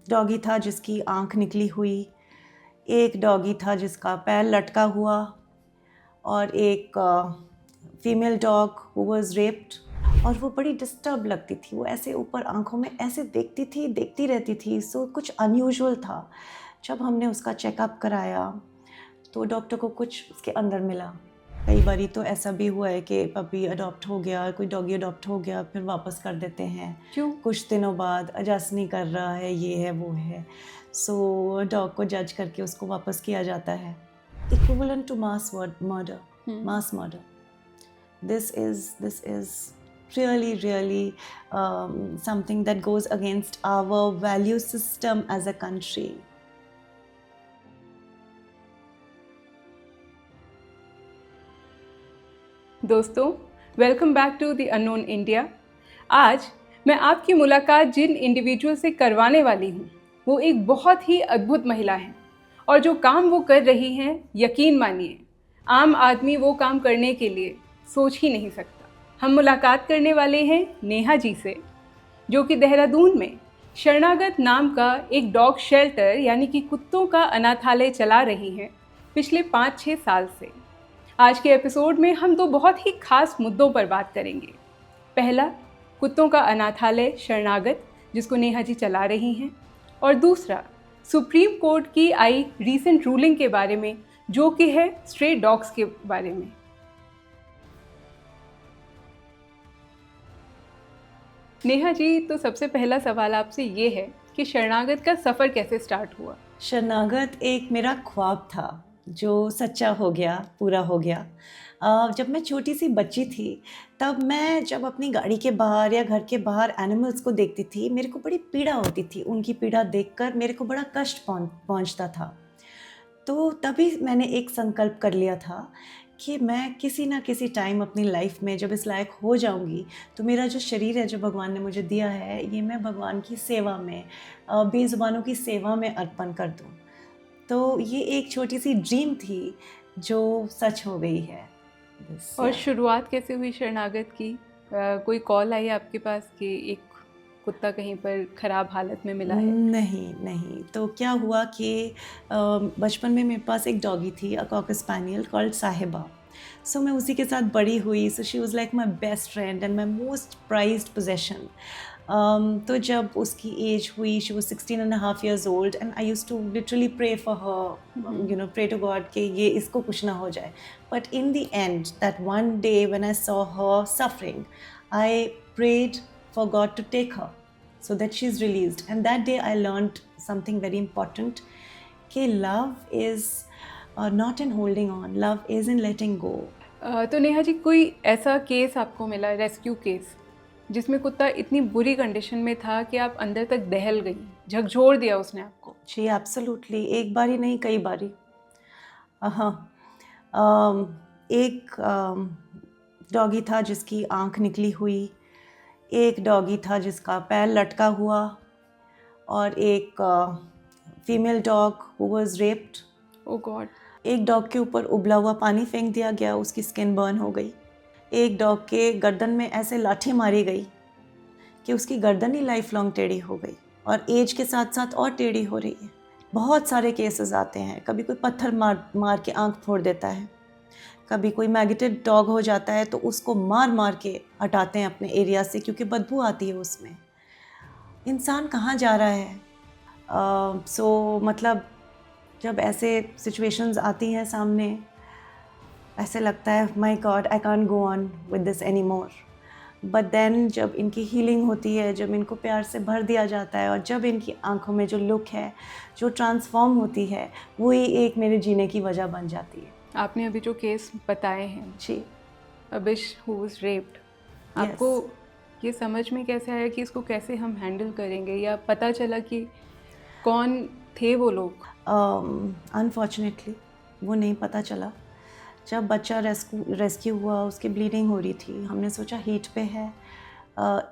Doggy था जिसकी आंख निकली हुई, एक डॉगी था जिसका पैर लटका हुआ, और एक female dog who was raped. और वो बड़ी डिस्टर्ब लगती थी, वो ऐसे ऊपर आंखों में ऐसे देखती रहती थी। सो कुछ अनयूजुअल था। जब हमने उसका चेकअप कराया तो डॉक्टर को कुछ उसके अंदर मिला। कई बारी तो ऐसा भी हुआ है कि पपी अडॉप्ट हो गया, कोई डॉगी अडॉप्ट हो गया, फिर वापस कर देते हैं क्यों? कुछ दिनों बाद, एडजस्ट नहीं कर रहा है, ये है वो है। सो डॉग को जज करके उसको वापस किया जाता है। Equivalent to mass murder. This is really something that goes against our value system as a country. दोस्तों, welcome back to the unknown India. आज मैं आपकी मुलाकात जिन इंडिविजुअल से करवाने वाली हूँ वो एक बहुत ही अद्भुत महिला है, और जो काम वो कर रही हैं, यकीन मानिए आम आदमी वो काम करने के लिए सोच ही नहीं सकता। हम मुलाकात करने वाले हैं नेहा जी से, जो कि देहरादून में शरणागत नाम का एक डॉग शेल्टर यानी कि कुत्तों का अनाथालय चला रही हैं पिछले 5-6 साल से। आज के एपिसोड में हम दो बहुत ही खास मुद्दों पर बात करेंगे। पहला, कुत्तों का अनाथालय शरणागत जिसको नेहा जी चला रही हैं, और दूसरा, सुप्रीम कोर्ट की आई रीसेंट रूलिंग के बारे में, जो कि है स्ट्रे डॉग्स के बारे में। नेहा जी, तो सबसे पहला सवाल आपसे ये है कि शरणागत का सफ़र कैसे स्टार्ट हुआ? शरणागत एक मेरा ख्वाब था जो सच्चा हो गया, पूरा हो गया। जब मैं छोटी सी बच्ची थी तब मैं जब अपनी गाड़ी के बाहर या घर के बाहर एनिमल्स को देखती थी, मेरे को बड़ी पीड़ा होती थी। उनकी पीड़ा देखकर मेरे को बड़ा कष्ट पहुंचता था। तो तभी मैंने एक संकल्प कर लिया था कि मैं किसी ना किसी टाइम अपनी लाइफ में जब इस लायक हो जाऊंगी तो मेरा जो शरीर है जो भगवान ने मुझे दिया है, ये मैं भगवान की सेवा में, बेज़ुबानों की सेवा में अर्पण कर दूं। तो ये एक छोटी सी ड्रीम थी जो सच हो गई है। और शुरुआत कैसे हुई शरणागत की? कोई कॉल आई आपके पास कि एक कुत्ता कहीं पर ख़राब हालत में मिला है? नहीं। तो क्या हुआ कि बचपन में मेरे पास एक डॉगी थी, अ कॉकर स्पैनियल कॉल्ड साहिबा। सो मैं उसी के साथ बड़ी हुई। So she was like my best friend and my most prized possession. तो जब उसकी एज हुई, she was 16.5 years old and I used to literally pray for her, pray to God कि ये इसको कुछ ना हो जाए. But in the end, that one day when I saw her suffering, I prayed for God to take her so that she's released. And that day I learned something very important, कि love is not in holding on, love is in letting go. तो नेहा जी, कोई ऐसा case आपको मिला, rescue case, जिसमें कुत्ता इतनी बुरी कंडीशन में था कि आप अंदर तक दहल गई, झकझोर दिया उसने आपको? जी एब्सोल्युटली, एक बारी नहीं कई बारी। हाँ, एक डॉगी था जिसकी आंख निकली हुई, एक डॉगी था जिसका पैर लटका हुआ, और एक female dog who was raped. Oh God. एक डॉग के ऊपर उबला हुआ पानी फेंक दिया गया, उसकी स्किन बर्न हो गई। एक डॉग के गर्दन में ऐसे लाठी मारी गई कि उसकी गर्दन ही लाइफ लॉन्ग टेढ़ी हो गई, और एज के साथ साथ और टेढ़ी हो रही है। बहुत सारे केसेस आते हैं। कभी कोई पत्थर मार के आंख फोड़ देता है, कभी कोई मैगेटेड डॉग हो जाता है तो उसको मार के हटाते हैं अपने एरिया से क्योंकि बदबू आती है उसमें। इंसान कहाँ जा रहा है? मतलब जब ऐसे सिचुएशंस आती हैं सामने, ऐसे लगता है my God, I can't go on with this any more. But then जब इनकी हीलिंग होती है, जब इनको प्यार से भर दिया जाता है, और जब इनकी आंखों में जो लुक है जो ट्रांसफॉर्म होती है, वही एक मेरे जीने की वजह बन जाती है। आपने अभी जो केस बताए हैं, जी, अबिश हु वाज रेप्ड, आपको ये समझ में कैसे आया कि इसको कैसे हम हैंडल करेंगे, या पता चला कि कौन थे वो लोग? अनफॉर्चुनेटली वो नहीं पता चला। जब बच्चा रेस्क्यू हुआ, उसकी ब्लीडिंग हो रही थी, हमने सोचा हीट पे है।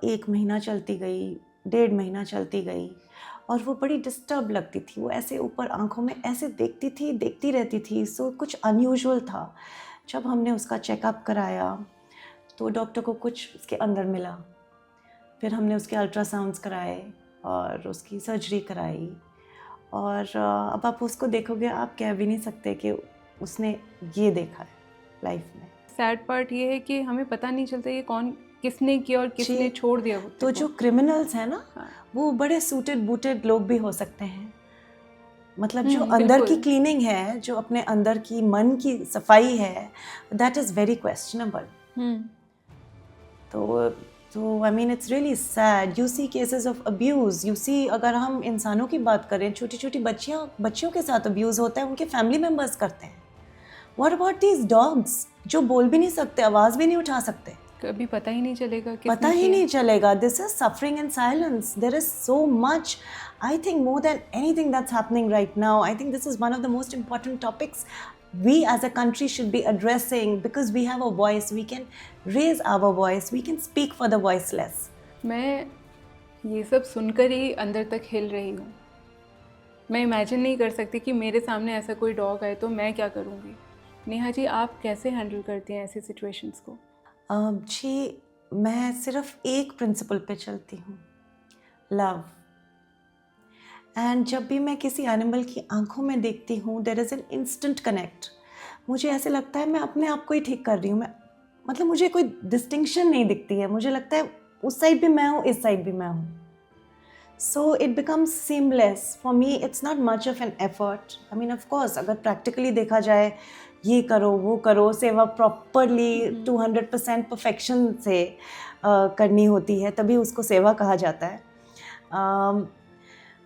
1 महीना चलती गई, 1.5 महीना चलती गई, और वो बड़ी डिस्टर्ब लगती थी। वो ऐसे ऊपर आंखों में ऐसे देखती रहती थी। सो कुछ अनयूजुअल था। जब हमने उसका चेकअप कराया तो डॉक्टर को कुछ उसके अंदर मिला। फिर हमने उसके अल्ट्रासाउंड्स कराए, और उसकी सर्जरी कराई, और अब आप उसको देखोगे आप कह भी नहीं सकते कि उसने ये देखा है लाइफ में। सैड पार्ट ये है कि हमें पता नहीं चलता ये कौन किसने किया और किसने छोड़ दिया कुत्ते तो को। जो क्रिमिनल्स हैं ना, हाँ। वो बड़े सूटेड बूटेड लोग भी हो सकते हैं। मतलब जो अंदर की बिल्कुल। क्लीनिंग है, जो अपने अंदर की मन की सफाई है, दैट इज़ वेरी क्वेश्चनेबल। तो I mean it's really sad. You see cases of abuse, you see, अगर हम इंसानों की बात करें, छोटी छोटी बच्चियों के साथ अब्यूज़ होता है, उनके फैमिली मेम्बर्स करते हैं। व्हाट अबाउट दीज डॉग्स जो बोल भी नहीं सकते, आवाज़ भी नहीं उठा सकते, कभी पता ही नहीं चलेगा किसने पता ही किया। नहीं चलेगा। This is suffering in silence. There is so much, I think more than anything that's happening right now, I think this is one of the most important topics we as a country should be addressing, because we have a voice, we can raise our voice, we can speak for the voiceless. मैं ये सब सुनकर ही अंदर तक हिल रही हूँ। मैं imagine नहीं कर सकती कि मेरे सामने ऐसा कोई डॉग आए तो मैं क्या करूँगी। नेहा जी, आप कैसे हैंडल करती हैं ऐसी सिचुएशंस को? जी, मैं सिर्फ एक प्रिंसिपल पे चलती हूँ, लव। एंड जब भी मैं किसी एनिमल की आंखों में देखती हूँ, there is an instant connect. मुझे ऐसे लगता है मैं अपने आप को ही ठीक कर रही हूँ। मैं, मतलब मुझे कोई डिस्टिंक्शन नहीं दिखती है। मुझे लगता है उस साइड भी मैं हूँ, इस साइड भी मैं हूँ। So it becomes seamless for me. It's not much of an effort. I mean of course अगर प्रैक्टिकली देखा जाए, ये करो वो करो, सेवा प्रॉपरली 200% परफेक्शन से करनी होती है, तभी उसको सेवा कहा जाता है।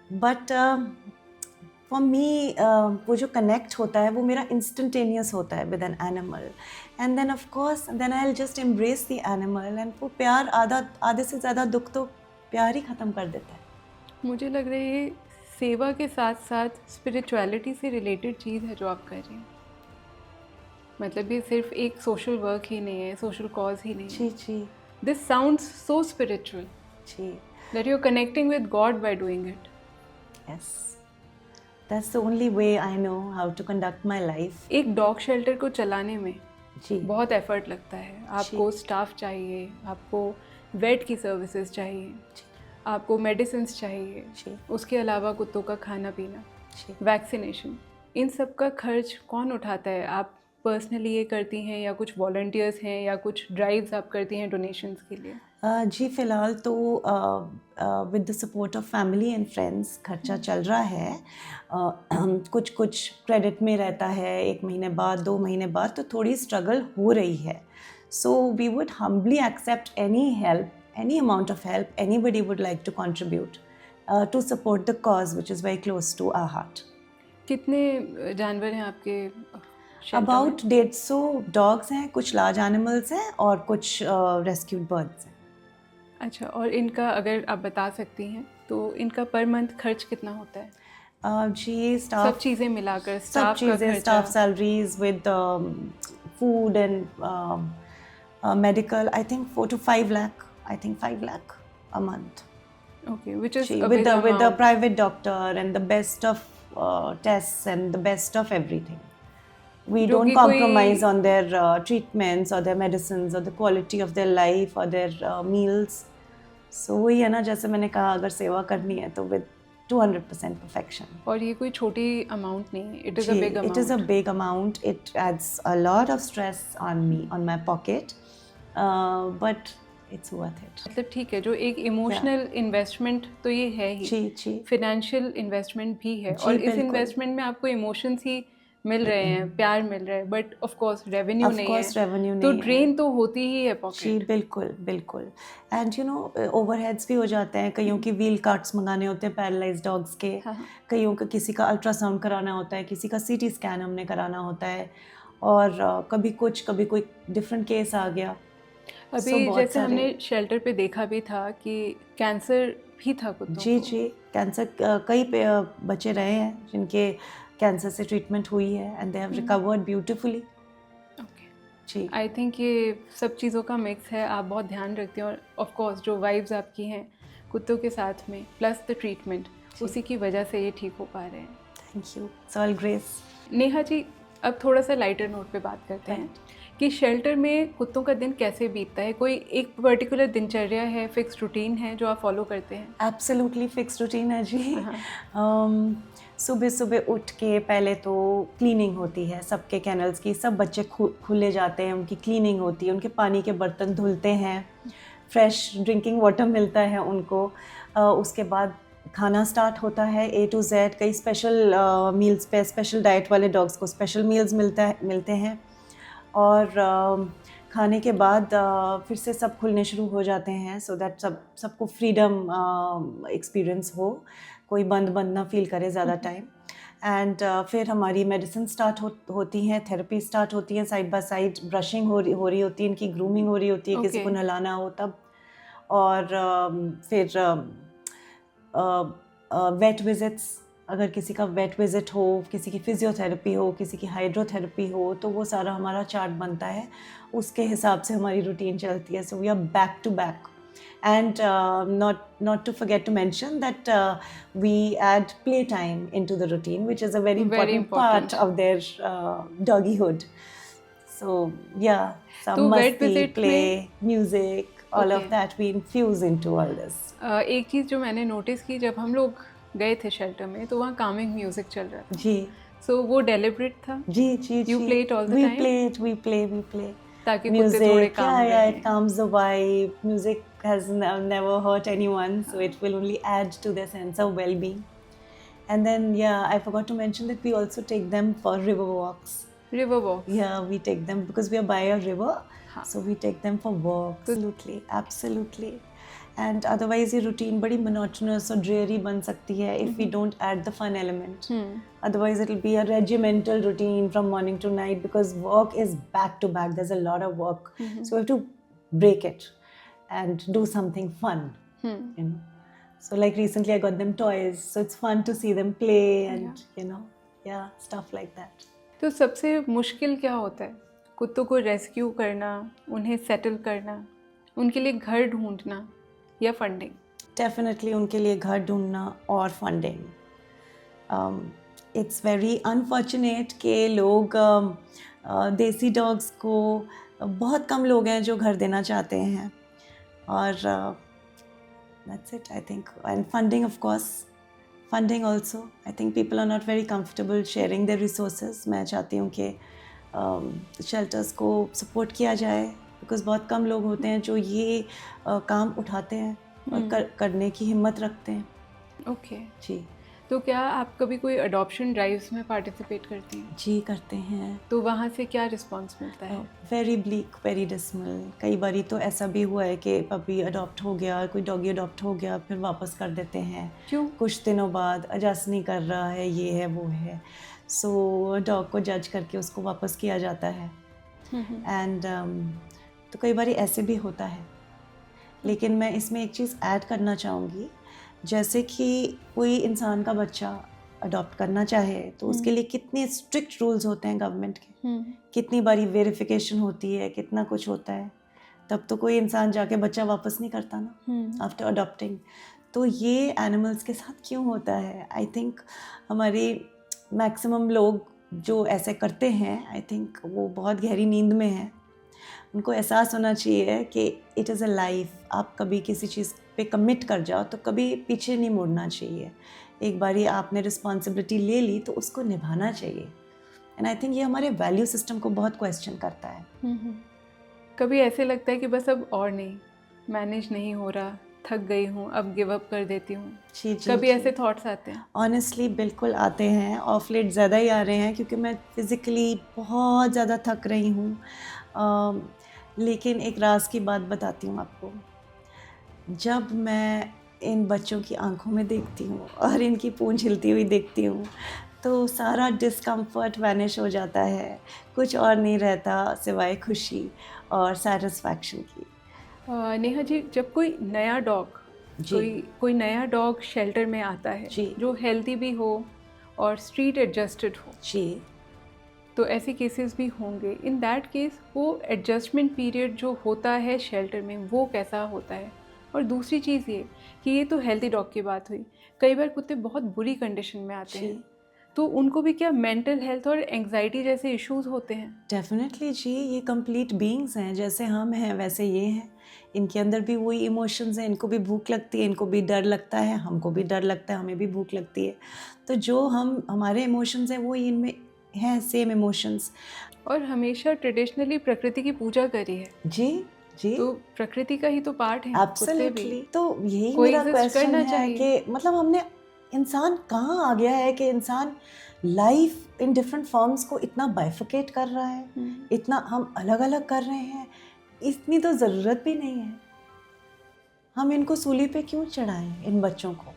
बट फॉर मी वो जो कनेक्ट होता है वो मेरा इंस्टेंटेनियस होता है with an animal, and then of course then I will just embrace the animal, and वो प्यार आधे से ज़्यादा दुख तो प्यार ही ख़त्म कर देता है। मुझे लग रहा है ये सेवा के साथ साथ स्पिरिचुअलिटी से रिलेटेड चीज़ है जो आप कर रही हैं। मतलब ये सिर्फ एक सोशल वर्क ही नहीं है, सोशल कॉज ही नहीं है। जी। दिस साउंड्स सो स्पिरिचुअल जी। That you are connecting with God by doing it. Yes, that's the only way I know how to conduct my life. एक डॉग शेल्टर को चलाने में जी। बहुत एफर्ट लगता है। आपको स्टाफ चाहिए, आपको वेट की सर्विसेज चाहिए, आपको मेडिसिन्स चाहिए, उसके अलावा कुत्तों का खाना पीना, वैक्सीनेशन, इन सब का खर्च कौन उठाता है? आप पर्सनली ये करती हैं या कुछ वॉलंटियर्स हैं या कुछ ड्राइव्स आप करती हैं डोनेशंस के लिए? जी, फ़िलहाल तो with the support of family and friends खर्चा चल रहा है। कुछ कुछ क्रेडिट में रहता है, 1 महीने बाद 2 महीने बाद तो थोड़ी स्ट्रगल हो रही है। So we would humbly accept any help, any amount of help anybody would like to contribute to support the cause which is very close to our heart. कितने जानवर हैं आपके shelter में? अबाउट 150 डॉग्स हैं, कुछ लार्ज एनिमल्स हैं और कुछ रेस्क्यूड बर्ड्स हैं। अच्छा, और इनका अगर आप बता सकती हैं तो इनका पर मंथ खर्च कितना होता है? जी, सब स्टाफ, चीज़ें मिलाकर सब स्टाफ का चीज़ें, खर्चा? Staff salaries with food and medical, I think 4 to 5 lakh, I think 5 lakh a month. Okay, which is Gee, a with big the amount. private doctor and the best of tests and the best of everything. We जो don't कि कोई- compromise on their treatments or their medicines or the quality of their life or their meals. So वही है ना, जैसे मैंने कहा, अगर सेवा करनी है तो with 200% perfection. और ये कोई छोटी अमाउंट नहीं है, it is a big It is a big amount. It adds a lot of stress on me, on my pocket, but it's worth it. मतलब ठीक है, जो एक इमोशनल इन्वेस्टमेंट तो ये है ही, जी। फिनेंशियल इन्वेस्टमेंट भी है, जी, और इस बिल्कुल। इन्वेस्टमेंट में आपको इमोशंस ही मिल रहे हैं, प्यार मिल रहा है, but of course revenue Of नहीं course, है, revenue तो नहीं है। ड्रेन तो होती ही है जी, पॉकेट। बिल्कुल। एंड यू नो, ओवरहेड्स भी हो जाते हैं। कईयों की व्हील कार्ट्स मंगाने होते हैं पैरालाइज डॉग्स के, हाँ। कईयों का, किसी का अल्ट्रासाउंड कराना होता है, किसी का CT स्कैन हमने कराना होता है, और कभी कुछ, कभी कोई डिफरेंट केस आ गया। अभी So, बहुत जैसे सारे- हमने शेल्टर पे देखा भी था कि कैंसर भी था कुत्तों को। जी, कैंसर, कई बच्चे रहे हैं जिनके कैंसर से ट्रीटमेंट हुई है and they have recovered beautifully. Okay, जी। आई थिंक ये सब चीज़ों का मिक्स है। आप बहुत ध्यान रखती हैं, और ऑफ कोर्स जो वाइब्स आपकी हैं कुत्तों के साथ में प्लस द ट्रीटमेंट, उसी की वजह से ये ठीक हो पा रहे हैं। Thank you, it's all grace. Neha ji, अब थोड़ा सा लाइटर नोट पे बात करते हैं कि शेल्टर में कुत्तों का दिन कैसे बीतता है? कोई एक पर्टिकुलर दिनचर्या है, फिक्स रूटीन है जो आप फॉलो करते हैं? एब्सोल्युटली फिक्स रूटीन है जी। हाँ। सुबह सुबह उठ के पहले तो क्लीनिंग होती है सबके कैनल्स की, सब बच्चे खुले जाते हैं, उनकी क्लीनिंग होती है, उनके पानी के बर्तन धुलते हैं, फ्रेश ड्रिंकिंग वाटर मिलता है उनको। उसके बाद खाना स्टार्ट होता है A to Z। कई स्पेशल मील्स पे, स्पेशल डाइट वाले डॉग्स को स्पेशल मील्स मिलते हैं। और खाने के बाद फिर से सब खुलने शुरू हो जाते हैं, सो दैट सबको फ्रीडम एक्सपीरियंस हो, कोई बंद ना फील करे ज़्यादा टाइम। एंड फिर हमारी मेडिसिन स्टार्ट होती हैं, थेरेपी स्टार्ट होती है, साइड बाय साइड ब्रशिंग हो रही होती है, इनकी ग्रूमिंग हो रही होती है, किसी को Okay. नहलाना हो तब। और फिर वेट विजिट्स, अगर किसी का वेट विजिट हो, किसी की फिजियोथेरेपी हो, किसी की हाइड्रोथेरेपी हो, तो वो सारा हमारा चार्ट बनता है, उसके हिसाब से हमारी रूटीन चलती है। So we are back to back. And not to forget to mention that we add playtime into the routine, which is a very important part of their doggyhood. So yeah, तो some vet masti, visit play, में music, all of Okay. that we infuse into all this. एक चीज़ जो मैंने notice की जब हम लोग गए थे शेल्टर में, तो वहाँ कामिंग म्यूजिक चल रहा था। जी सो वो डेलिब्रेट था? जी You play it all the we time? we play ताकि कुत्ते थोड़े music. काम Yeah, it रहें। calms the vibe. Music has never hurt anyone, so it will only add to their sense of well-being. And then yeah, I forgot to mention that we also take them for river walks. River walks? Yeah, we take them because we are by a river, हाँ। so we take them for walks. Absolutely. And otherwise ये routine बड़ी monotonous और dreary बन सकती है if we don't add the fun element. Otherwise it will be a regimental routine from morning to night, because work is back to back. There's a lot of work, so we have to break it and do something fun. You know. So like recently I got them toys, so it's fun to see them play and stuff like that. तो सबसे मुश्किल क्या होता है? कुत्तों को rescue करना, उन्हें सेटल करना, उनके लिए घर ढूंढना या फंडिंग? डेफिनेटली उनके लिए घर ढूंढना और फंडिंग। इट्स वेरी अनफॉर्चुनेट कि लोग देसी डॉग्स को, बहुत कम लोग हैं जो घर देना चाहते हैं, और that's it I think. And funding of course, funding also, I think people are not very comfortable sharing their resources. मैं चाहती हूँ कि शेल्टर्स को सपोर्ट किया जाए, बिकॉज बहुत कम लोग होते हैं जो ये काम उठाते हैं और करने की हिम्मत रखते हैं। ओके। जी। तो क्या आप कभी कोई अडॉप्शन ड्राइव्स में पार्टिसिपेट करती हैं? जी करते हैं। तो वहाँ से क्या रिस्पॉन्स मिलता है? Very bleak, very dismal. कई बारी तो ऐसा भी हुआ है कि पपी अडॉप्ट हो गया, कोई डॉगी अडॉप्ट हो गया, फिर वापस कर देते हैं। क्यों? कुछ दिनों बाद एडजस्ट नहीं कर रहा है, ये है वो है, सो डॉग को जज करके उसको वापस किया जाता है। एंड तो कई बारी ऐसे भी होता है। लेकिन मैं इसमें एक चीज़ ऐड करना चाहूँगी, जैसे कि कोई इंसान का बच्चा अडॉप्ट करना चाहे तो उसके लिए कितने स्ट्रिक्ट रूल्स होते हैं गवर्नमेंट के, कितनी बारी वेरिफिकेशन होती है, कितना कुछ होता है, तब तो कोई इंसान जाके बच्चा वापस नहीं करता ना आफ्टर अडॉप्टिंग। तो ये एनिमल्स के साथ क्यों होता है? आई थिंक हमारे मैक्सिमम लोग जो ऐसे करते हैं, आई थिंक वो बहुत गहरी नींद में हैं। उनको एहसास होना चाहिए कि इट इज़ अ लाइफ। आप कभी किसी चीज़ पे कमिट कर जाओ तो कभी पीछे नहीं मुड़ना चाहिए। एक बारी आपने रिस्पॉन्सिबिलिटी ले ली तो उसको निभाना चाहिए। एंड आई थिंक ये हमारे वैल्यू सिस्टम को बहुत क्वेश्चन करता है। कभी ऐसे लगता है कि बस अब और नहीं, मैनेज नहीं हो रहा, थक गई हूँ, अब गिव अप कर देती हूँ? कभी ऐसे थॉट्स आते हैं? ऑनेस्टली बिल्कुल आते हैं। ऑफ लेट ज़्यादा ही आ रहे हैं क्योंकि मैं फिज़िकली बहुत ज़्यादा थक रही हूँ। लेकिन एक राज की बात बताती हूँ आपको। जब मैं इन बच्चों की आंखों में देखती हूँ और इनकी पूंछ हिलती हुई देखती हूँ तो सारा डिस्कम्फर्ट वैनिश हो जाता है। कुछ और नहीं रहता सिवाय खुशी और सेटिस्फैक्शन की। नेहा जी, जब कोई नया डॉग कोई नया डॉग शेल्टर में आता है जो हेल्दी भी हो और स्ट्रीट एडजस्टेड हो जी, तो ऐसे केसेस भी होंगे। इन दैट केस वो एडजस्टमेंट पीरियड जो होता है शेल्टर में वो कैसा होता है? और दूसरी चीज़ ये कि ये तो हेल्दी डॉग की बात हुई, कई बार कुत्ते बहुत बुरी कंडीशन में आते हैं, तो उनको भी क्या मेंटल हेल्थ और एंग्जाइटी जैसे इश्यूज होते हैं? डेफिनेटली जी, ये कंप्लीट बीइंग्स हैं, जैसे हम हैं वैसे ये हैं। इनके अंदर भी वही इमोशंस हैं, इनको भी भूख लगती है, इनको भी डर लगता है, हमको भी डर लगता है, हमें भी भूख लगती है। तो जो हमारे इमोशंस हैं वो इनमें हैं, सेम इमोशंस। और हमेशा ट्रेडिशनली प्रकृति की पूजा करी है, जी जी, तो प्रकृति का ही तो पार्ट है कुत्ते भी। एब्सोल्युटली। तो यही मेरा कोएग्जिस्ट क्वेश्चन करना है चाहिए। कि मतलब हमने, इंसान कहाँ आ गया है कि इंसान लाइफ इन डिफरेंट फॉर्म्स को इतना बाइफिकेट कर रहा है, इतना हम अलग अलग कर रहे हैं। इतनी तो ज़रूरत भी नहीं है। हम इनको सूली पे क्यों चढ़ाएं इन बच्चों को,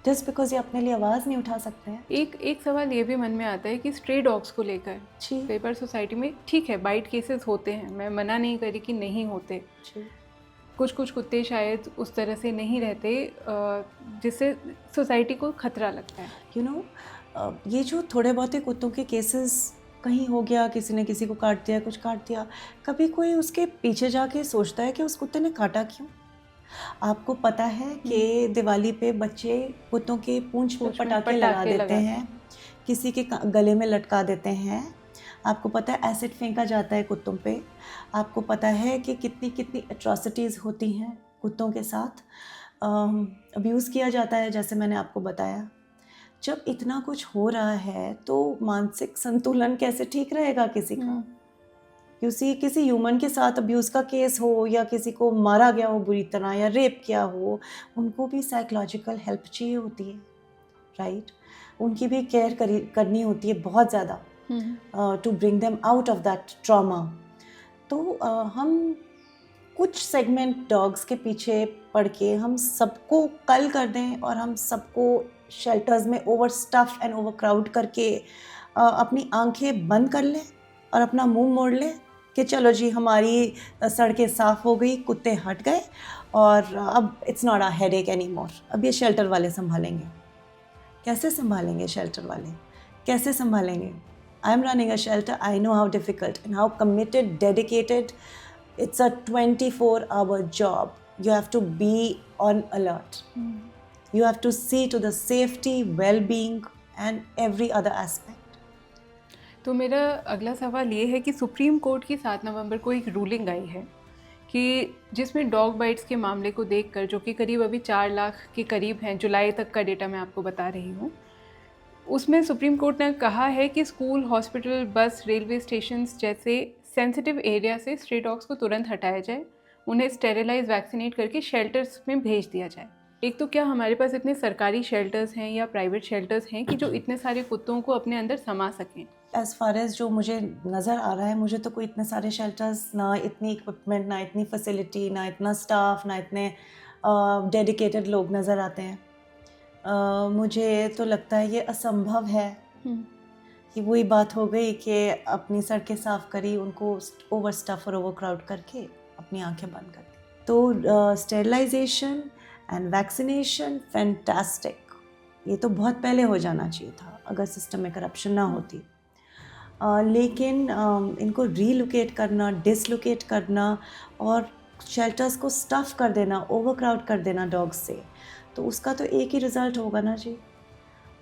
जस्ट बिकॉज ये अपने लिए आवाज़ नहीं उठा सकते हैं। एक सवाल ये भी मन में आता है कि स्ट्रे डॉग्स को लेकर जी कई बार सोसाइटी में, ठीक है बाइट केसेस होते हैं, मैं मना नहीं करी कि नहीं होते, जी कुछ कुछ कुत्ते शायद उस तरह से नहीं रहते जिससे सोसाइटी को खतरा लगता है। यू नो, ये जो थोड़े बहुत ही कुत्तों के केसेस, कहीं हो गया, किसी ने किसी को काट दिया, कुछ काट दिया, कभी कोई उसके पीछे जाके सोचता है कि उस कुत्ते ने काटा क्यों? आपको पता है कि दिवाली पे बच्चे कुत्तों के पूंछ पे पटाखे लगा देते हैं, किसी के गले में लटका देते हैं। आपको पता है एसिड फेंका जाता है कुत्तों पे। आपको पता है कि कितनी कितनी एट्रॉसिटीज़ होती हैं कुत्तों के साथ, अब्यूज़ किया जाता है, जैसे मैंने आपको बताया। जब इतना कुछ हो रहा है तो मानसिक संतुलन कैसे ठीक रहेगा किसी का? किसी ह्यूमन के साथ अब्यूज़ का केस हो या किसी को मारा गया हो बुरी तरह या रेप किया हो, उनको भी साइकोलॉजिकल हेल्प चाहिए होती है, राइट? उनकी भी केयर करनी होती है बहुत ज़्यादा, to bring them out of that trauma. तो हम कुछ सेगमेंट डॉग्स के पीछे पड़ के हम सबको कल कर दें और हम सबको शेल्टर्स में over stuff and over crowd करके अपनी आंखें बंद कर लें और अपना मुंह मोड़ लें कि चलो जी हमारी सड़कें साफ़ हो गई, कुत्ते हट गए और अब it's not a headache any more, अब ये शेल्टर वाले संभालेंगे। कैसे संभालेंगे शेल्टर वाले, कैसे संभालेंगे? I am running a shelter, I know how difficult and how committed, dedicated. It's a 24-hour job. You have to be on alert. You have to see to the safety, well-being and every other aspect. तो मेरा अगला सवाल ये है कि supreme court की 7 नवंबर को एक रूलिंग आई है कि जिसमें डॉग बाइट्स के मामले को देखकर, जो कि करीब अभी 4 लाख के करीब हैं, जुलाई तक का डेटा मैं आपको बता रही हूँ, उसमें सुप्रीम कोर्ट ने कहा है कि स्कूल, हॉस्पिटल, बस, रेलवे स्टेशंस जैसे सेंसिटिव एरिया से स्ट्रे डॉग्स को तुरंत हटाया जाए, उन्हें स्टेरिलाइज, वैक्सीनेट करके शेल्टर्स में भेज दिया जाए। एक तो क्या हमारे पास इतने सरकारी शेल्टर्स हैं या प्राइवेट शेल्टर्स हैं कि जो इतने सारे कुत्तों को अपने अंदर समा सकें? एज़ फार एज़ जो मुझे नज़र आ रहा है, मुझे तो कोई इतने सारे शेल्टर्स, ना इतनी इक्विपमेंट, ना इतनी फैसिलिटी, ना इतना स्टाफ, ना इतने डेडिकेटेड लोग नज़र आते हैं। मुझे तो लगता है ये असंभव है कि वही बात हो गई कि अपनी सड़कें साफ़ करी, उनको ओवर स्टफ और ओवर क्राउड करके अपनी आंखें बंद कर दी। तो स्टेरिलाइजेशन एंड वैक्सीनेशन फैंटास्टिक, ये तो बहुत पहले हो जाना चाहिए था अगर सिस्टम में करप्शन ना होती। लेकिन इनको रीलोकेट करना, डिसलोकेट करना और शेल्टर्स को स्टफ़ कर देना, ओवर क्राउड कर देना डॉग्स से, तो उसका तो एक ही रिज़ल्ट होगा ना जी।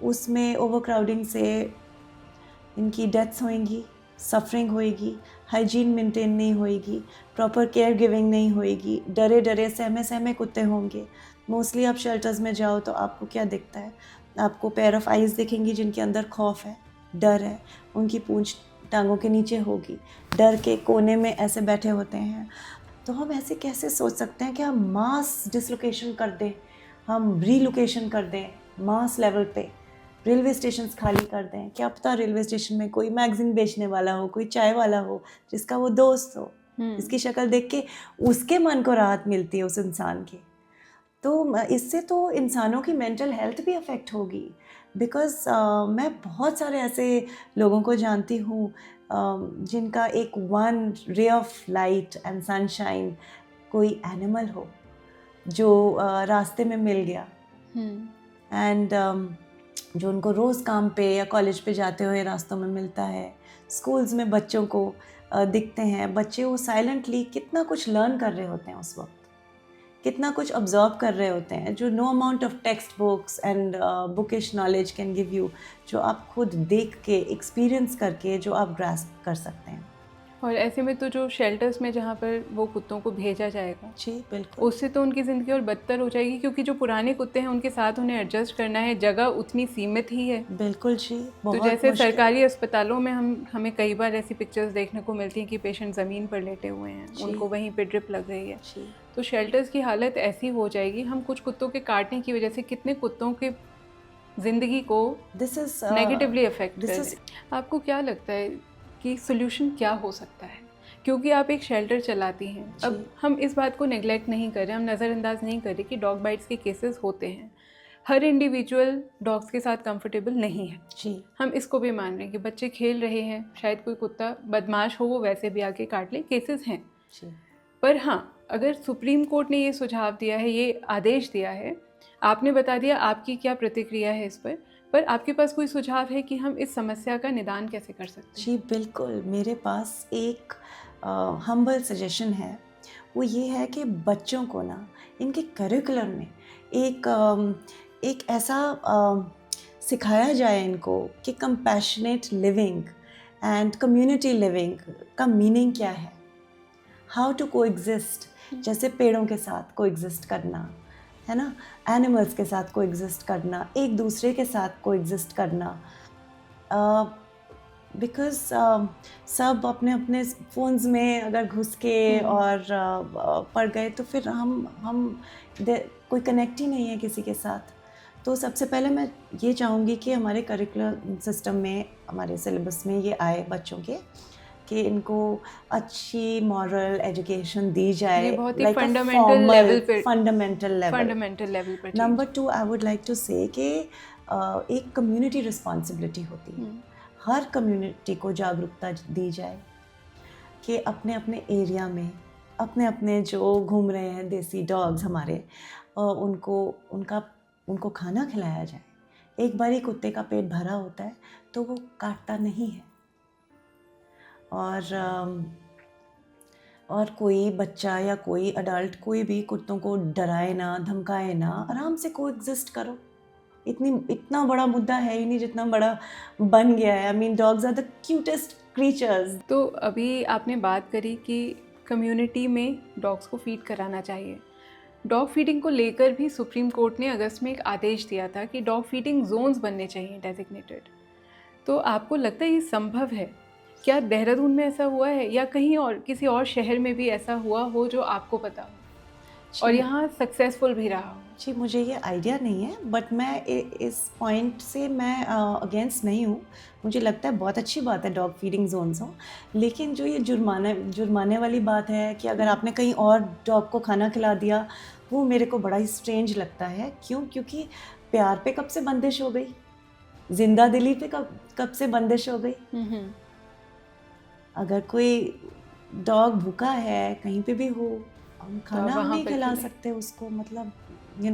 उसमें ओवर क्राउडिंग से इनकी डेथ्स होएंगी, सफरिंग होएगी, हाइजीन मेंटेन नहीं होएगी, प्रॉपर केयर गिविंग नहीं होएगी, डरे डरे सहमे सहमे कुत्ते होंगे। मोस्टली आप शेल्टर्स में जाओ तो आपको क्या दिखता है? आपको पेयर ऑफ आइज़ दिखेंगी जिनके अंदर खौफ है, डर है, उनकी पूंछ टांगों के नीचे होगी, डर के कोने में ऐसे बैठे होते हैं। तो हम ऐसे कैसे सोच सकते हैं कि हम मास डिसलोकेशन कर दें, हम रीलोकेशन कर दें मास लेवल पे, रेलवे स्टेशन खाली कर दें? क्या पता रेलवे स्टेशन में कोई मैगज़ीन बेचने वाला हो, कोई चाय वाला हो, जिसका वो दोस्त हो, जिसकी शक्ल देख के उसके मन को राहत मिलती है उस इंसान की। तो इससे तो इंसानों की मेंटल हेल्थ भी अफेक्ट होगी। बिकॉज़ मैं बहुत सारे ऐसे लोगों को जानती हूँ जिनका एक one ray of light and sunshine कोई एनिमल हो जो रास्ते में मिल गया, एंड जो उनको रोज़ काम पे या कॉलेज पे जाते हुए रास्तों में मिलता है, स्कूल्स में बच्चों को दिखते हैं। बच्चे वो साइलेंटली कितना कुछ लर्न कर रहे होते हैं उस वक्त कितना कुछ ऑब्जर्व कर रहे होते हैं, जो no amount of text books and bookish knowledge can give you, जो आप खुद देख के एक्सपीरियंस करके जो आप ग्रास्प कर सकते हैं। और ऐसे में तो जो शेल्टर्स में जहाँ पर वो कुत्तों को भेजा जाएगा, जी बिल्कुल, उससे तो उनकी ज़िंदगी और बदतर हो जाएगी, क्योंकि जो पुराने कुत्ते हैं उनके साथ उन्हें एडजस्ट करना है, जगह उतनी सीमित ही है। बिल्कुल जी, तो बहुत जैसे मुश्किल। सरकारी अस्पतालों में हमें कई बार ऐसी पिक्चर्स देखने को मिलती हैं कि पेशेंट ज़मीन पर लेटे हुए हैं, जी। उनको वहीं पे ड्रिप लग रही है। जी तो शेल्टर्स की हालत ऐसी हो जाएगी, हम कुछ कुत्तों के काटने की वजह से कितने कुत्तों के ज़िंदगी को दिस इज नेगेटिवली अफेक्ट कर this रहे is- हैं। आपको क्या लगता है कि सोल्यूशन क्या हो सकता है, क्योंकि आप एक शेल्टर चलाती हैं। अब जी। हम इस बात को नेग्लेक्ट नहीं कर रहे, हम नज़रअंदाज नहीं कर रहे कि डॉग बाइट्स के केसेस होते हैं। हर इंडिविजुअल डॉग्स के साथ कंफर्टेबल नहीं है, जी हम इसको भी मान रहे हैं कि बच्चे खेल रहे हैं, शायद कोई कुत्ता बदमाश हो वो वैसे भी आके काट ले, केसेस हैं। जी पर हाँ, अगर सुप्रीम कोर्ट ने ये सुझाव दिया है, ये आदेश दिया है, आपने बता दिया आपकी क्या प्रतिक्रिया है इस पर आपके पास कोई सुझाव है कि हम इस समस्या का निदान कैसे कर सकते हैं? जी बिल्कुल, मेरे पास एक हम्बल सजेशन है। वो ये है कि बच्चों को ना इनके करिकुलम में एक ऐसा सिखाया जाए इनको कि compassionate living and community living का मीनिंग क्या है, हाउ टू कोएग्जिस्ट, जैसे पेड़ों के साथ कोएग्जिस्ट करना है ना, एनिमल्स के साथ कोएग्जिस्ट करना, एक दूसरे के साथ कोएग्जिस्ट करना। बिकॉज सब अपने अपने फ़ोन्स में अगर घुस के और पड़ गए तो फिर कोई कनेक्ट ही नहीं है किसी के साथ। तो सबसे पहले मैं ये चाहूँगी कि हमारे करिकुलर सिस्टम में, हमारे सिलेबस में ये आए बच्चों के, कि इनको अच्छी मॉरल एजुकेशन दी जाए, ये बहुत ही like a fundamental formal, level पे, फंडामेंटल लेवल पर number 2, I would like to say कि एक कम्युनिटी रिस्पॉन्सिबिलिटी होती है, हर कम्युनिटी को जागरूकता दी जाए कि अपने अपने एरिया में अपने अपने जो घूम रहे हैं देसी डॉग्स हमारे, उनको खाना खिलाया जाए। एक बार ही कुत्ते का पेट भरा होता है तो वो काटता नहीं है। और कोई बच्चा या कोई अडल्ट कोई भी कुत्तों को डराए ना, धमकाए ना, आराम से कोएग्जिस्ट करो। इतना बड़ा मुद्दा है ही नहीं जितना बड़ा बन गया है। I mean dogs are the cutest creatures. तो अभी आपने बात करी कि कम्युनिटी में डॉग्स को फीड कराना चाहिए। डॉग फीडिंग को लेकर भी सुप्रीम कोर्ट ने अगस्त में एक आदेश दिया था कि डॉग फीडिंग जोन्स बनने चाहिए डेजिग्नेटेड। तो आपको लगता है ये संभव है? क्या देहरादून में ऐसा हुआ है या कहीं और किसी और शहर में भी ऐसा हुआ हो जो आपको पता हो और यहाँ सक्सेसफुल भी रहा हो? जी मुझे ये आइडिया नहीं है, बट मैं इस पॉइंट से मैं अगेंस्ट नहीं हूँ। मुझे लगता है बहुत अच्छी बात है डॉग फीडिंग जोन्स हों, लेकिन जो ये जुर्माने वाली बात है कि अगर आपने कहीं और डॉग को खाना खिला दिया, वो मेरे को बड़ा ही स्ट्रेंज लगता है। क्यों? क्योंकि प्यार पे कब से बंदिश हो गई, जिंदा दिली पे कब से बंदिश हो गई। अगर कोई डॉग भूखा है कहीं पे भी हो, हम खाना नहीं खिला सकते उसको, मतलब ये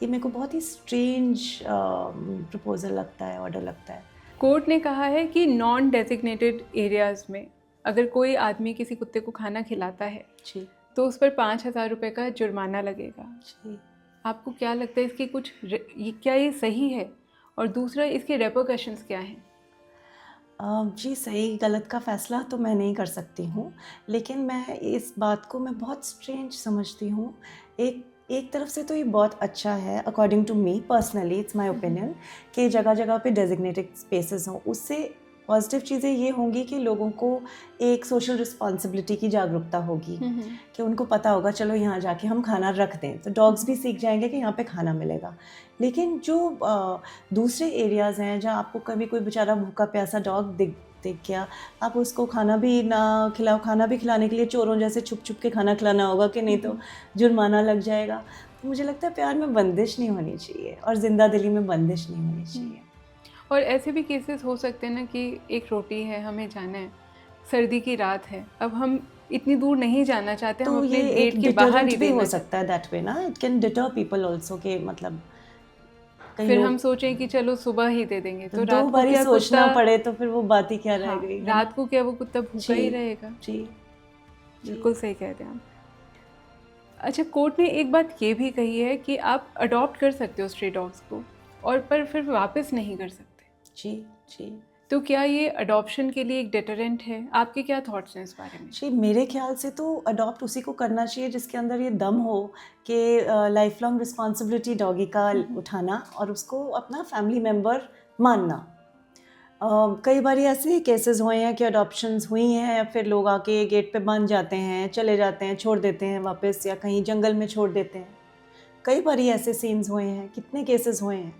मेरे को बहुत ही स्ट्रेंज प्रपोजल लगता है, ऑर्डर लगता है। कोर्ट ने कहा है कि नॉन डेजिग्नेटेड एरियाज़ में अगर कोई आदमी किसी कुत्ते को खाना खिलाता है जी तो उस पर 5,000 रुपये का जुर्माना लगेगा। जी आपको क्या लगता है इसकी क्या ये सही है, और दूसरा इसके रेपरकशंस क्या हैं? जी सही गलत का फ़ैसला तो मैं नहीं कर सकती हूँ, लेकिन मैं इस बात को मैं बहुत स्ट्रेंज समझती हूँ। एक तरफ से तो ये बहुत अच्छा है, according to me personally, it's my opinion, कि जगह जगह पे डेजिग्नेटेड स्पेसेस हों। उससे पॉजिटिव चीज़ें ये होंगी कि लोगों को एक सोशल रिस्पॉन्सिबिलिटी की जागरूकता होगी, कि उनको पता होगा चलो यहाँ जाके हम खाना रख दें, तो डॉग्स भी सीख जाएंगे कि यहाँ पे खाना मिलेगा। लेकिन जो दूसरे एरियाज़ हैं जहाँ आपको कभी कोई बेचारा भूखा प्यासा डॉग दिख गया, आप उसको खाना भी ना खिलाओ, खाना भी खिलाने के लिए चोरों जैसे छुप छुप के खाना खिलाना होगा कि नहीं तो जुर्माना लग जाएगा। तो मुझे लगता है प्यार में बंदिश नहीं होनी चाहिए और ज़िंदा दिली में बंदिश नहीं होनी चाहिए। और ऐसे भी केसेस हो सकते हैं ना कि एक रोटी है, हमें जाना है, सर्दी की रात है, अब हम इतनी दूर नहीं जाना चाहते, तो हम अपने ये गेट के बाहर ही भी हो देना सकता है दैट वे ना, it can deter people also के मतलब फिर हम सोचें कि चलो सुबह ही दे देंगे, तो रात दो को बारी क्या सोचना कुत्ता, पड़े तो फिर वो बात ही क्या रह गई। रात को क्या वो कुत्ता भूखा ही रहेगा? जी बिल्कुल सही कहते हैं आप। अच्छा, कोर्ट ने एक बात ये भी कही है कि आप अडॉप्ट कर सकते हो स्ट्रे डॉग्स को, और पर फिर वापस नहीं कर सकते। जी जी तो क्या ये अडॉप्शन के लिए एक डिटरेंट है? आपके क्या थॉट्स हैं इस बारे में? जी, मेरे ख्याल से तो अडॉप्ट उसी को करना चाहिए जिसके अंदर ये दम हो कि लाइफ लॉन्ग रिस्पॉन्सिबिलिटी डॉगी का उठाना और उसको अपना फैमिली मेम्बर मानना। कई बार ऐसे केसेस हुए हैं कि अडॉप्शंस हुई हैं, फिर लोग आके गेट पे बंद जाते हैं, चले जाते हैं, छोड़ देते हैं वापस, या कहीं जंगल में छोड़ देते हैं। कई बार ऐसे सीन्स हुए हैं, कितने केसेस हुए हैं।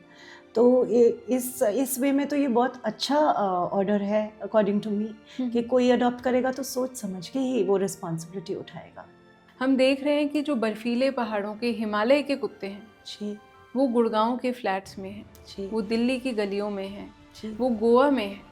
तो इस वे में तो ये बहुत अच्छा ऑर्डर है अकॉर्डिंग टू मी, कि कोई अडॉप्ट करेगा तो सोच समझ के ही वो रिस्पॉन्सिबिलिटी उठाएगा। हम देख रहे हैं कि जो बर्फीले पहाड़ों के हिमालय के कुत्ते हैं जी वो गुड़गांव के फ्लैट्स में हैं, जी वो दिल्ली की गलियों में हैं, जी वो गोवा में हैं,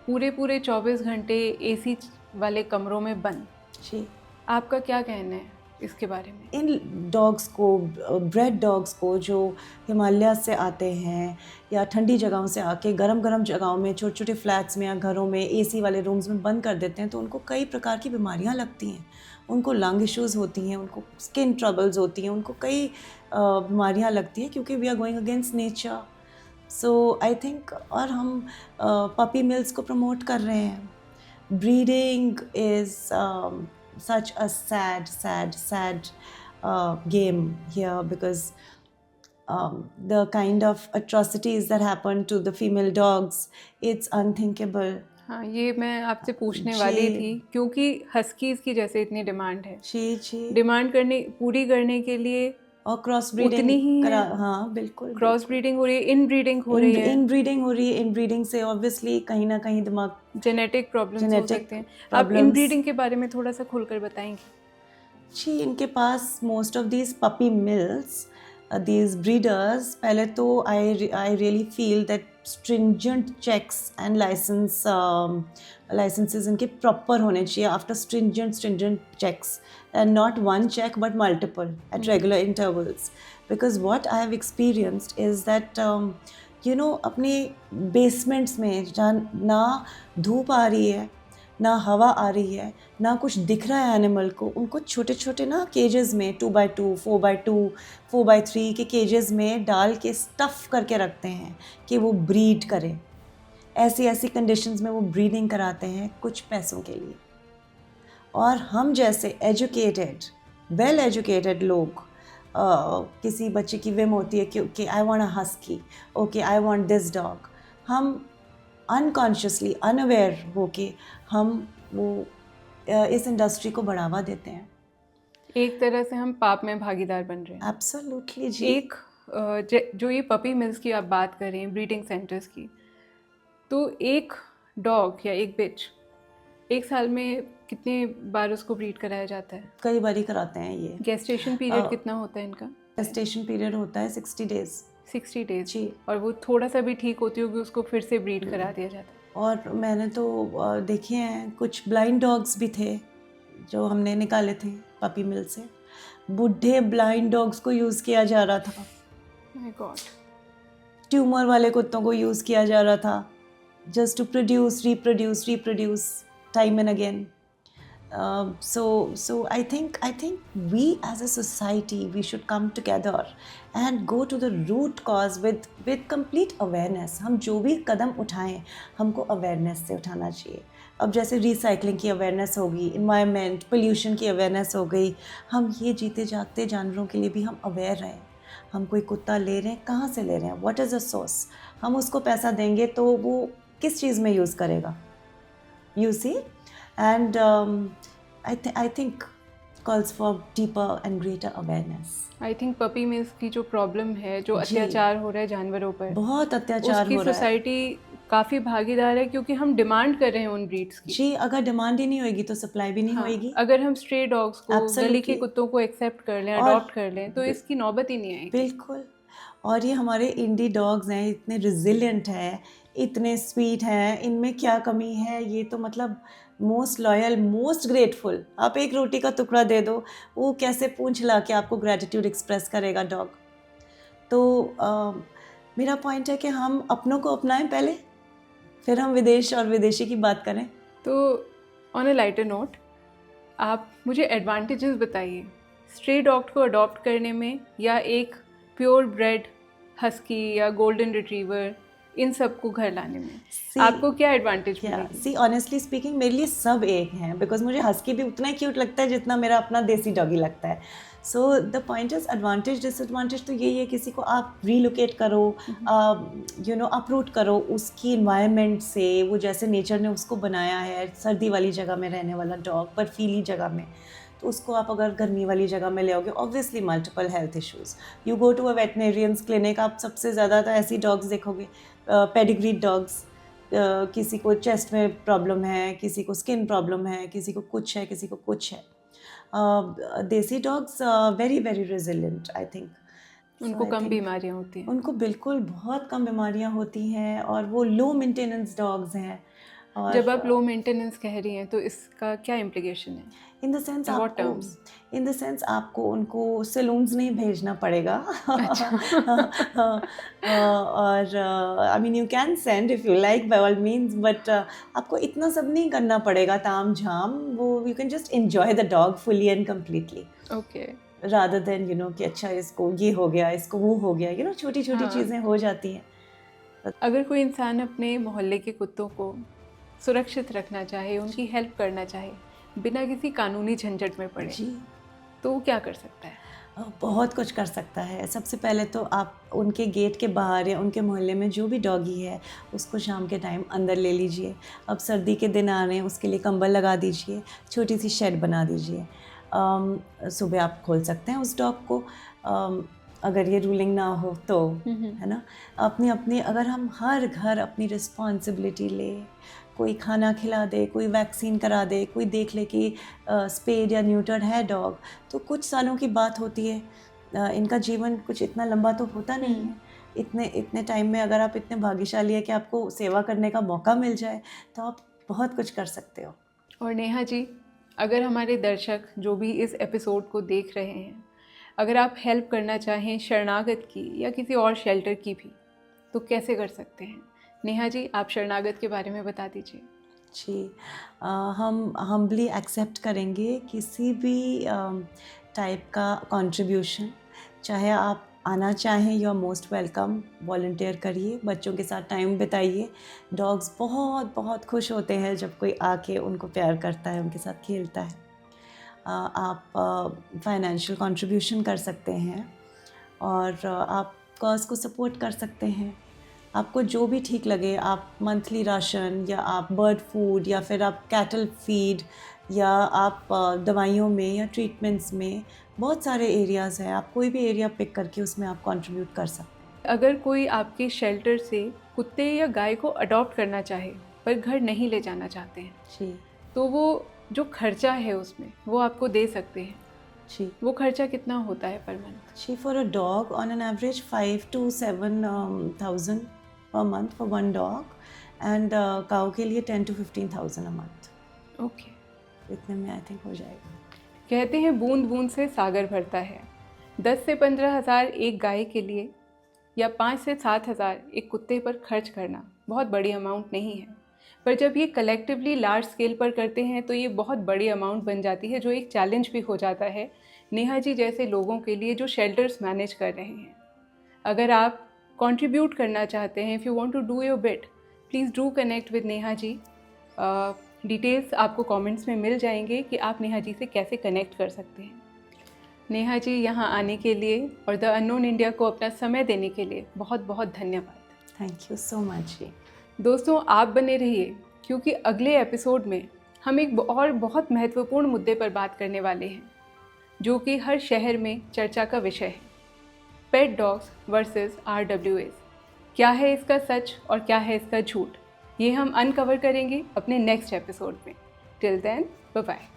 पूरे पूरे 24 घंटे एसी वाले कमरों में बंद। जी। आपका क्या कहना है इसके बारे में? इन डॉग्स को, ब्रेड डॉग्स को, जो हिमालय से आते हैं या ठंडी जगहों से आके गरम गरम जगहों में, छोटे छोटे फ्लैट्स में या घरों में एसी वाले रूम्स में बंद कर देते हैं, तो उनको कई प्रकार की बीमारियां लगती हैं। उनको लंग इश्यूज़ होती हैं, उनको स्किन ट्रबल्स होती हैं, उनको कई बीमारियां लगती हैं, क्योंकि we are going against nature. So I think, और हम पपी मिल्स को प्रमोट कर रहे हैं। Breeding is such a sad game here, because the kind of atrocities that happen to the female dogs, it's unthinkable. हाँ, ये मैं आपसे पूछने जी। वाली थी, क्योंकि हस्कीज़ की जैसे इतनी डिमांड है, जी जी। डिमांड पूरी करने के लिए और क्रॉस उतनी ही ब्रीडिंग है। हाँ बिल्कुल, क्रॉस ब्रीडिंग हो रही है, इन ब्रीडिंग हो रही है, इन ब्रीडिंग हो रही है। इन ब्रीडिंग से ऑब्वियसली कहीं ना कहीं दिमाग, जेनेटिक प्रॉब्लम्स हो Genetic सकते हैं। आप इन problems। ब्रीडिंग के बारे में थोड़ा सा खुलकर बताएंगी? जी, इनके पास most of these puppy mills, these breeders, पहले तो I really feel that stringent checks and licenses इनके प्रॉपर होने चाहिए, after stringent checks, and not one check but multiple at regular intervals. Because what I have experienced is that अपने basements में जहाँ ना धूप आ रही है, ना हवा आ रही है, ना कुछ दिख रहा है एनिमल को, उनको छोटे छोटे ना केजेस में 2x2, 4x2, 4x3 के केजेस में डाल के स्टफ़ करके रखते हैं कि वो ब्रीड करें। ऐसी कंडीशंस में वो ब्रीडिंग कराते हैं कुछ पैसों के लिए। और हम जैसे एजुकेटेड, वेल एजुकेटेड लोग, किसी बच्चे की विम होती है कि I want a husky, okay I want this dog, हम अनकॉन्शियसली, अनअवेयर होके हम वो इस इंडस्ट्री को बढ़ावा देते हैं। एक तरह से हम पाप में भागीदार बन रहे हैं। एब्सोल्युटली जी। एक जो ये पपी मिल्स की आप बात कर रहे हैं, ब्रीडिंग सेंटर्स की, तो एक डॉग या एक बिच एक साल में कितने बार उसको ब्रीड कराया जाता है? कई बारी कराते हैं ये। गेस्टेशन पीरियड कितना होता है इनका? गेस्टेशन पीरियड होता है 60 डेज। 60 डेज जी। और वो थोड़ा सा भी ठीक होती होगी उसको फिर से ब्रीड करा दिया जाता है। और मैंने तो देखे हैं, कुछ ब्लाइंड डॉग्स भी थे जो हमने निकाले थे पपी मिल से। बूढ़े ब्लाइंड डॉग्स को यूज़ किया जा रहा था, माय गॉड। ट्यूमर वाले कुत्तों को यूज़ किया जा रहा था, just to reproduce time and again. So I think we as a society, we should come together and go to the root cause with complete awareness. हम जो भी कदम उठाएं, हमको अवेयरनेस से उठाना चाहिए। अब जैसे रिसाइकलिंग की अवेयरनेस होगी, इन्वायरमेंट पोल्यूशन की अवेयरनेस हो गई, हम ये जीते जागते जानवरों के लिए भी हम अवेयर रहें। हम कोई कुत्ता ले रहे हैं, कहाँ से ले रहे हैं, व्हाट इज़ द सोर्स। हम उसको पैसा देंगे तो वो किस चीज़ में यूज़ करेगा, you see. And I think calls for deeper and greater awareness. I think puppy mills की जो प्रॉब्लम है, जो जी। अत्याचार हो रहा है जानवरों पर, बहुत अत्याचार उसकी हो रहा है। सोसाइटी काफ़ी भागीदार है, क्योंकि हम डिमांड कर रहे हैं उन ब्रीड्स की। जी, अगर डिमांड ही नहीं होएगी तो सप्लाई भी नहीं हाँ, होएगी। अगर हम स्ट्रे डॉग्स को, Absolutely। गली के कुत्तों को एक्सेप्ट कर लें, और अडॉप्ट कर लें, तो इसकी नौबत ही नहीं आएगी। बिल्कुल। और ये हमारे इंडी डॉग्स हैं, इतने रिजिलियंट हैं, इतने स्वीट हैं, इनमें क्या कमी है? ये तो मतलब मोस्ट लॉयल, मोस्ट ग्रेटफुल। आप एक रोटी का टुकड़ा दे दो, वो कैसे पूंछ ला के आपको ग्रैटिट्यूड एक्सप्रेस करेगा डॉग। तो मेरा पॉइंट है कि हम अपनों को अपनाएं पहले, फिर हम विदेश और विदेशी की बात करें। तो ऑन अ लाइटर नोट, आप मुझे एडवांटेजेस बताइए स्ट्रे डॉग को अडॉप्ट करने में या एक प्योर ब्रेड हस्की या गोल्डन रिट्रीवर इन सब को घर लाने में आपको क्या एडवांटेज मिलेगी? सी ऑनेस्टली स्पीकिंग मेरे लिए सब एक हैं, बिकॉज मुझे हस्की भी उतना ही क्यूट लगता है जितना मेरा अपना देसी डॉगी लगता है. So the point is advantage disadvantage तो यही है, किसी को आप रीलोकेट करो, अपरूट करो उसकी इन्वायरमेंट से, वो जैसे नेचर ने उसको बनाया है सर्दी वाली जगह में रहने वाला डॉग बर्फीली जगह में, तो उसको आप अगर गर्मी वाली जगह में ले आओगे, obviously multiple health issues. You go to a veterinarian's clinic, आप सबसे ज़्यादा तो ऐसी डॉग्स देखोगे, पेडिग्रीड डॉग्स, किसी को चेस्ट में प्रॉब्लम है, किसी को स्किन प्रॉब्लम है, किसी को कुछ है, किसी को कुछ है. देसी dogs very very resilient I think. उनको कम बीमारियाँ होती हैं. उनको बिल्कुल बहुत कम बीमारियाँ होती हैं और वो लो मेंटेनेंस डॉग्स हैं. और जब आप लो मेंटेनेंस कह रही हैं तो इसका क्या इम्प्लीकेशन है? इन द सेंस आपको उनको सैलून्स नहीं भेजना पड़ेगा. और I mean you can send if you like by all means, but आपको इतना सब नहीं करना पड़ेगा ताम झाम. वो you can just enjoy the dog fully and completely. Okay. Rather than कि अच्छा इसको ये हो गया, इसको वो हो गया, छोटी छोटी चीज़ें हो जाती हैं. अगर कोई इंसान अपने मोहल्ले के कुत्तों को सुरक्षित रखना चाहे, उनकी हेल्प करना चाहे बिना किसी कानूनी झंझट में पड़े, जी, तो वो क्या कर सकता है? बहुत कुछ कर सकता है. सबसे पहले तो आप उनके गेट के बाहर या उनके मोहल्ले में जो भी डॉगी है उसको शाम के टाइम अंदर ले लीजिए. अब सर्दी के दिन आ रहे हैं, उसके लिए कंबल लगा दीजिए, छोटी सी शेड बना दीजिए. सुबह आप खोल सकते हैं उस डॉग को, अगर ये रूलिंग ना हो तो, है ना. अपनी अगर हम हर घर अपनी रिस्पॉन्सिबिलिटी ले, कोई खाना खिला दे, कोई वैक्सीन करा दे, कोई देख ले कि स्पेड या न्यूटर्ड है डॉग, तो कुछ सालों की बात होती है. इनका जीवन कुछ इतना लंबा तो होता नहीं है. इतने टाइम में अगर आप इतने भाग्यशाली है कि आपको सेवा करने का मौका मिल जाए, तो आप बहुत कुछ कर सकते हो. और नेहा जी, अगर हमारे दर्शक जो भी इस एपिसोड को देख रहे हैं, अगर आप हेल्प करना चाहें शरणागत की या किसी और शेल्टर की भी, तो कैसे कर सकते हैं? नेहा जी, आप शरणागत के बारे में बता दीजिए. जी, हम हम्बली एक्सेप्ट करेंगे किसी भी टाइप का कंट्रीब्यूशन. चाहे आप आना चाहें, you are most welcome. Volunteer करिए, बच्चों के साथ टाइम बिताइए. डॉग्स बहुत बहुत खुश होते हैं जब कोई आके उनको प्यार करता है, उनके साथ खेलता है. आप फाइनेंशियल कंट्रीब्यूशन कर सकते हैं और आप कॉज को सपोर्ट कर सकते हैं. आपको जो भी ठीक लगे, आप मंथली राशन या आप बर्ड फूड या फिर आप कैटल फीड या आप दवाइयों में या ट्रीटमेंट्स में, बहुत सारे एरियाज़ हैं. आप कोई भी एरिया पिक करके उसमें आप कंट्रीब्यूट कर सकते हैं. अगर कोई आपके शेल्टर से कुत्ते या गाय को अडॉप्ट करना चाहे पर घर नहीं ले जाना चाहते हैं, जी, तो वो जो खर्चा है उसमें वो आपको दे सकते हैं. जी, वो खर्चा कितना होता है पर मंथ? जी, for a dog on an average 5 to 7,000 per month for one dog, and cow के लिए 10 to 15,000 a month. ओके. इतने में आई थिंक हो जाएगा. कहते हैं बूंद बूंद से सागर भरता है. 10 से 15 हज़ार एक गाय के लिए या 5 से 7 हज़ार एक कुत्ते पर खर्च करना बहुत बड़ी अमाउंट नहीं है, पर जब ये कलेक्टिवली लार्ज स्केल पर करते हैं तो ये बहुत बड़ी अमाउंट बन जाती है, जो एक चैलेंज भी हो जाता है नेहा जी जैसे लोगों के लिए जो शेल्टर्स मैनेज कर रहे हैं. अगर आप कंट्रीब्यूट करना चाहते हैं, if you want to do your bit, please do connect with Neha ji. Details आपको कमेंट्स में मिल जाएंगे कि आप नेहा जी से कैसे कनेक्ट कर सकते हैं. नेहा जी, यहाँ आने के लिए और द अननोन इंडिया को अपना समय देने के लिए बहुत बहुत धन्यवाद. Thank you so much. दोस्तों, आप बने रहिए क्योंकि अगले एपिसोड में हम एक और बहुत महत्वपूर्ण मुद्दे पर बात करने वाले हैं, जो कि हर शहर में चर्चा का विषय है. पेट डॉग्स वर्सेस RWAs. क्या है इसका सच और क्या है इसका झूठ, ये हम अनकवर करेंगे अपने नेक्स्ट एपिसोड में. Till then, bye bye.